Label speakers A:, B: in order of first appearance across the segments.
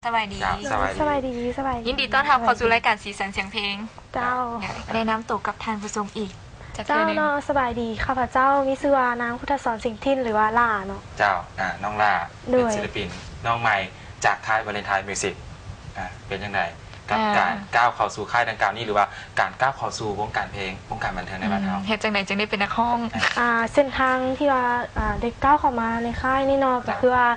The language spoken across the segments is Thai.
A: สบายดี
B: สบายดี
A: ยินดีต้อนรับเข้าสู่รายการสีสันเสียงเพลง
B: เจ้า
A: แนะนำตัวกับทานผู้ชมอีก
B: เจ้าเนาะสบายดีข้าพเจ้ามิชื่อว่านางพุทธสอนสิงห์ทินหรือว่าล่าเนาะ
C: เจ้าน้องล่าเป็นศิลปินน้องใหม่จากค่ายวาเลนไทน์มิวสิกเป็นยังไงกับการก้าวเข้าสู่ค่ายดังกล่าวนี้หรือว่าการก้าวเข้าสู่วงการเพลงวงการบันเทิงในบ้านเรา
A: เหตุจังไหนจึงได้เป็นนักร้อง
B: เส้นทางที่ว่าได้ก้าวเข้ามาในค่ายนี่เนาะก็คือว่า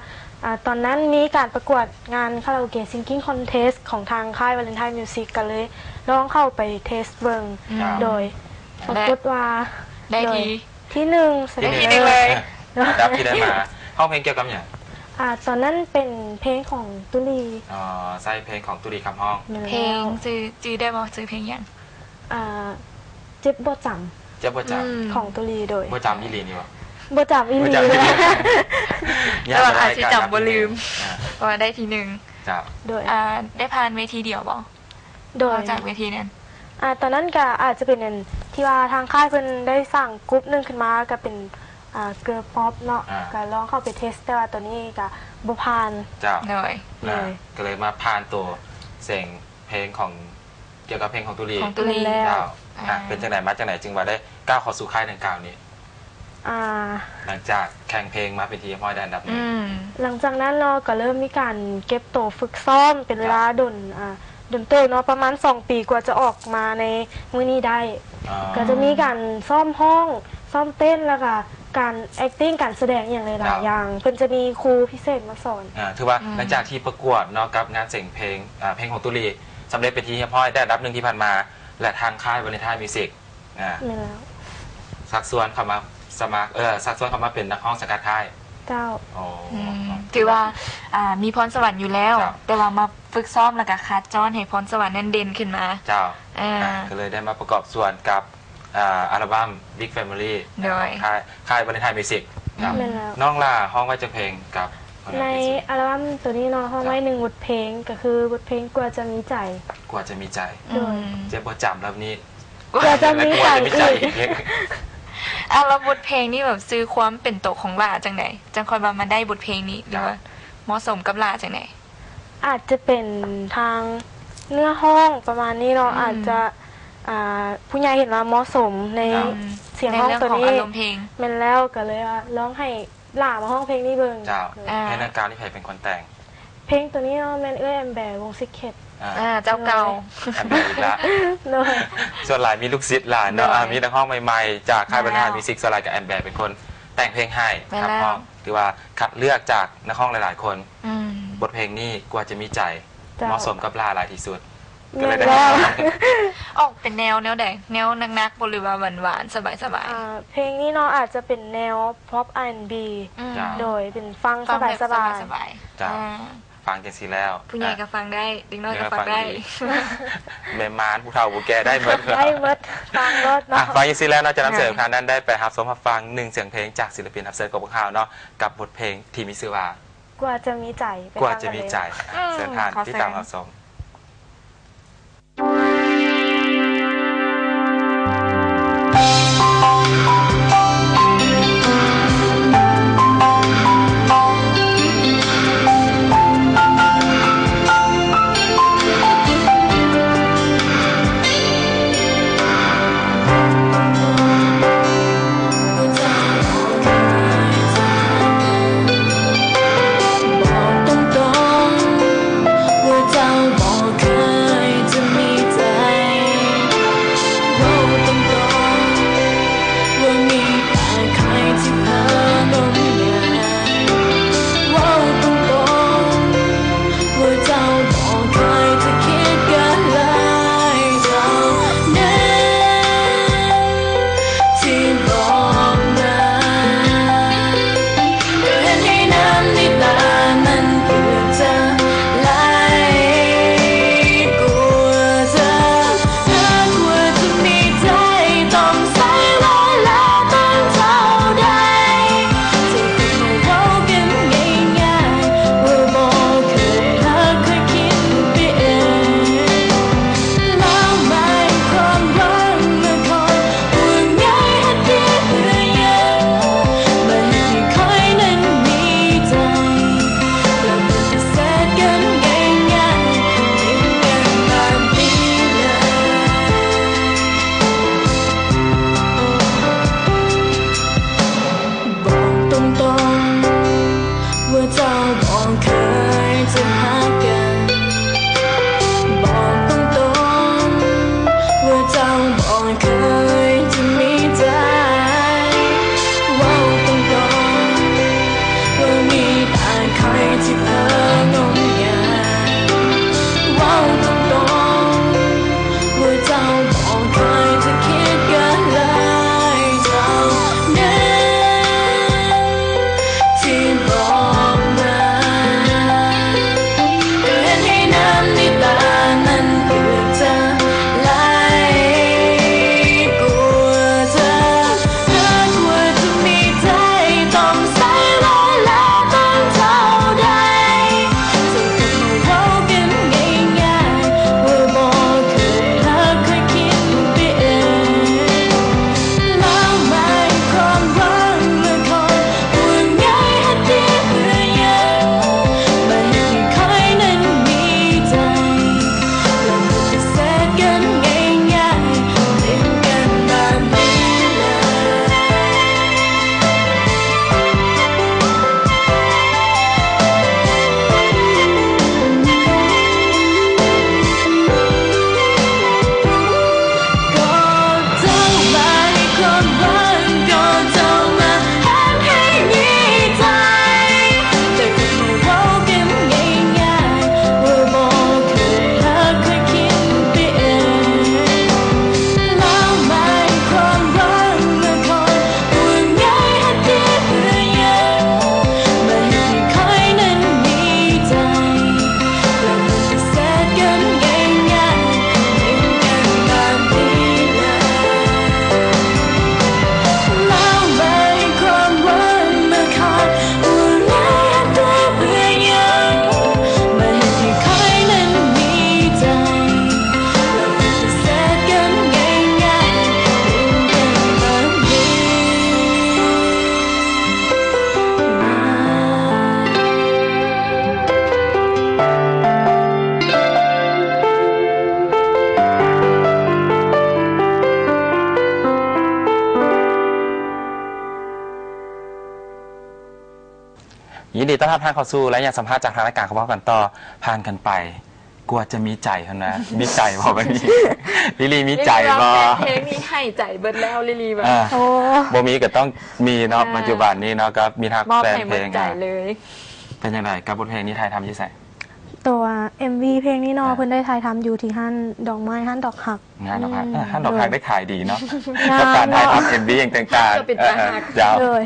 B: ตอนนั้นมีการประกวดงานคาราโอเกะซิงกิ้งคอนเทสของทางค่ายวาเลนไทน์มิวสิกกันเลยลองเข้าไปเทสเบิงโดยปรากฏว่า
A: ได้
B: ที่หนึ่ง
A: เลย
C: ดับที่ได้มาห้องเพลงเกี่ยวกับอย่าง
B: ตอนนั้นเป็นเพลงของตุลี
C: ใส่เพลงของตุลีคำห้อง
A: เพลงจื้อได้บอกจื้อเพลงอย่าง
B: เจ็บบ่จ
C: ำเจ็บบ่จ
B: ำของตุลีโดย
C: บ่จำอีลีนี่วะ
B: บ่จำอีลี
A: แต่ว่าอาจจะจำบ่ลืมว่าได้ทีหนึ่ง
B: โดย
A: ได้ผ่านเวทีเดียวบ่
B: โดย
A: จากเวทีนั้น
B: ตอนนั้นก็อาจจะเป็นที่ว่าทางค่ายเพิ่นได้สั่งกรุ๊ปนึงขึ้นมาก็เป็นเกิร์ลป๊อปเนาะก็ลองเข้าไปเทสแต่ว่าตอนนี้ก็บ่ผ่าน
A: เลย
C: ก็เลยมาผ่านตัวเสียงเพลงของเกี่ยวกับเพลงของตุลี
B: แล้ว
C: เป็นจังไหนมาจังไหนจึงว่าได้ก้าวเข้าสู่ค่ายดังกล่าวนี้หลังจากแข่งเพลงมาเป็นทีมอยได้อันดับ
B: หลังจากนั้นเราก็เริ่มมีการเก็บตัวฝึกซ้อมเป็นเวลาดนเต้เนาะประมาณ2 ปีกว่าจะออกมาในมื้อนี้ได้ก็จะมีการซ้อมห้องซ้อมเต้นแล้วก็การ acting การแสดงอย่างหลายอย่างเพิ่นจะมีครูพิเศษมาสอน
C: ถือว่าหลังจากที่ประกวดเนาะกับงานเสียงเพลงเพลงของตุลีสำเร็จเป็นทีมอยได้อันดับ1ที่ผ่านมาและทางค่ายวาเลนไทน์มิวสิกสักส่วนเข้ามาสมัครสักส่วนเข้ามาเป็นนักร้องสังกัดค่าย
B: เจ้า
A: ถือว่ามีพรสวรรค์อยู่แล้วแต่ว่ามาฝึกซ้อมแล้วก็คัดจ้อนให้พรสวรรค์นั้นเด่นขึ้นมา
C: เจ้าก็เลยได้มาประกอบส่วนกับอัลบั้ม Big Family
A: โดย
C: ค่ายวาเลนไทน์มิวสิกน้องล่าห้องไว้จะเพลงกับ
B: ในอัลบั้มตัวนี้น้องห้องไว้1 บทเพลงก็คือบทเพลงกว่าจะมีใจเ
C: จ็บบ่จำแล้วนี้
B: กว่าจะมีใจ
A: แล้วบทเพลงนี่แบบซื้อความเป็นโตของล่าจังไหนจังคอยมาได้บทเพลงนี้หรือว่าเหมาะสมกับล่าจังไหน
B: อาจจะเป็นทางเนื้อห้องประมาณนี้เนาะอาจจะผู้ใหญ่เห็นว่าเหมาะสมในเสียงห้องตัวนี้แม่นแล้วก็เลยร้องให้ล่ามาห้องเพลงนี้เบิ่ง
C: ให้นักการที่เป็นคนแต่ง
B: เพลงตัวนี้เนาะแม่นแอมแบร์วงซิกเก็ต
A: เจ้าเก่า
C: แอมแบร์อีกแล้วส่วนหลายมีลูกศิษย์หลานเนาะมีนักห้องใหม่ๆจากค่ายบรรณามิวสิกส่วนหลายกับแอมแบร์เป็นคนแต่งเพลงให้ครับห้องถือว่าคัดเลือกจากนักห้องหลายๆคนบทเพลงนี้กว่าจะมีใจเหมาะสมกับล่าหลายที่สุด
B: ก็เลยได้
A: ออกเป็นแนวใดแนวนักๆหรือว่าหวานๆสบาย
B: ๆเพลงนี้เนาะอาจจะเป็นแนว pop R&B โดยเป็นฟังสบาย
C: ฟังจังสิแล้ว
A: ผู้ใหญ่ก็ฟังได้เด็กน้อยก็ฟังได้
C: แม่ม้านผู้เฒ่าผู้แก่ได้หมด
B: ฟังรถเนาะ
C: ฟังจังสิแล้วนอกจากนั้นเสริมทางด้านได้ไปรับชมรับฟัง1เสียงเพลงจากศิลปินรับเชิญของพวกเราเนาะกับบทเพลงที่มีชื่อว่
B: ากว่าจะมีใจ
C: เสริมทางที่ตามรับชม
D: บอก
C: นดีต้อนรับทางเข้าสู่และอยากสัมภาษณ์จากทางรายการของพวกกันต่อผ่านกันไปกลัวจะมีใจเท่านั้นมีใจพอแบบนี้ลิลีมีใจบ่
A: เพลงนี้ให้ใจเบิดแล้วลิลีแบบ
B: โอ้
C: บ่มีก็ต้องมีเนาะปัจจุบันนี้เนาะก็มีทัก
A: มอบ
C: แฟน
A: ให้
C: เพ
A: เบิ
C: ล
A: ด
C: ง
A: ใจเลย
C: เป็นยังไงกับบทเพลงนี้ไทยทำยี่ไส
B: ตัว MV เพลงนี้เนาะเพิ่นได้ถ่ายทำอยู่ที่ห้านดอกไม้ห้านดอกหัก
C: งานดอกฮักห้านดอกฮักได้ขายดีเนาะ
B: งาม
C: กับการถ่ายทำเอ็มวีอย่างต่าง
A: ก็เป็นดอกฮัก
C: เจ้า
B: เลย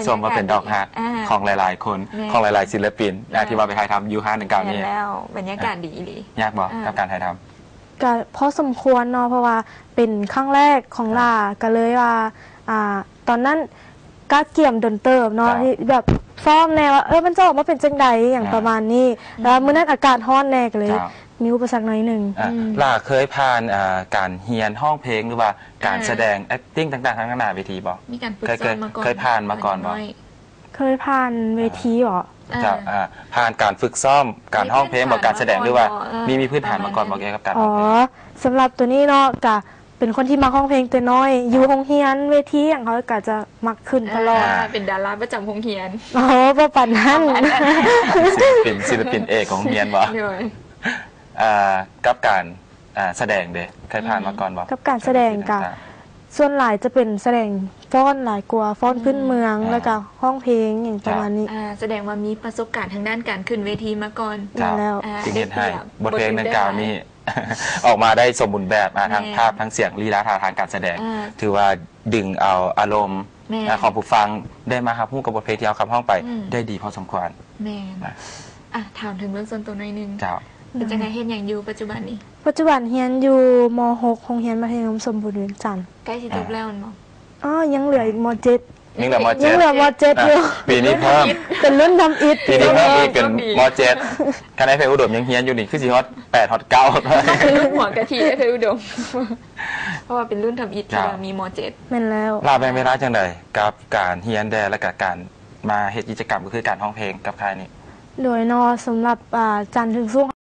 C: สมมาเป็นดอกฮัก
A: อ่า
C: ของหลายๆ คน
A: แม่
C: ของหลายๆศิลปินที่ว่าไปถ่ายทำยู519
A: แม่
C: นี่
A: นแล้วบรรยากาศดีดี
C: ยากบ่
A: อ่ากั
C: กับการถ่ายท
B: ก็พอสมควรเนาะเพราะว่าเป็นครั้งแรกของลาก็เลยว่าตอนนั้นก็เกี่ยมดนเติบเนาะที่แบบซ้อมแนวว่ามันจะออกมาเป็นจังใดอย่างประมาณนี้แล้วมื้อนั้นอากาศร้อนแน่ก็เลย มีอุปสรรคหน่อยหนึ่ง
C: ำล่าเคยผ่านการเฮียนห้องเพลงหรือว่าการแสดง acting ต่างๆทั้งหน้าเวทีบ่
A: มีการฝึก
C: เคย
A: ซ้อมมาก่อน
C: เคยผ่านมาก่อนบ่
B: เคยผ่านเวทีเหรอ
C: เจ้าผ่านการฝึกซ้อมการห้องเพลงบอกการแสดงหรือว่ามีพื้นฐานมาก่อนบ่เกี่ยวกับการ
B: อ๋
C: ห้
B: อ
C: องเพลง
B: สำหรับตัวนี้เนาะกะเป็นคนที่มาห้องเพลงตัวน้อย อยู่โรงเรียนเวทีอย่างเขากะจะมักขึ้นตลอด
A: เป็นดาราประจำวงเฮียน
B: อ๋อประปันนั้น
C: ศิลปินเอกของเฮียนบ่
A: เลย
C: กับการแสดงเด้เคยผ่านมาก่อนบ่
B: กับการแสดงกะส่วนหลายจะเป็นแสดงฟ้อนหลายกว่าฟ้อนพื้นเมืองแล้วก็ห้องเพลงอย่างประมาณนี้
A: แสดงว่ามีประสบการณ์ทางด้านการขึ้นเวทีมาก่อน
C: เจ้า
B: แล้ว
C: จึงเห็นให้บทเพลงดังกล่าวนี้ ออกมาได้สมบูรณ์แบบทั้งภาพทั้งเสียงลีลาท่าทางการแสดง ถือว่าดึงเอาอารมณ์ของผู้ฟังได้มาครับผู้กับบทเพลงที่เอาคำห้องไปได้ดีพอสมควร
A: แม่ถามถึงเรื่องส่วนตัวหน่อยนึง
C: เจ้า
A: เป็นจังไงเฮ็ดอย่างอยู่ปัจจุบันนี้
B: ปัจจุบันเฮียนอยู่ม .6 โรงเรียนมัธยมสมบูรณ์เวียงจันทร์
A: ใกล้สิจบแล้วเนาะ
B: อ๋อยังเหลืออีกม .7
C: นี่แหละม
B: ยั
C: เจ็
B: ง
C: ด
B: เหลือม .7 อยู่
C: ปีนี้เพิ่ม
B: เป็นรุ่นทำอิฐ
C: ปีนี้เพิ่มอีกเป็นมเจ็ดคะแนนเพลงอุดมยังเฮียนอยู่นี่คือสิฮอต8ฮอต9
A: คือรุ่นหัวกะทิเคยอุดม เพราะว่าเป็นรุ่นทำอิฐที่ว่ามีม .7
B: แม่นแล้ว
C: ลาแบ่งเวลาจังไดกับการเฮียนแดและกับการมาเฮ็ดกิจกรรมก็คือการห้องเพลงกับค่ายนี้
B: โดยนอสำหรับจันทร์ถึงศุกร์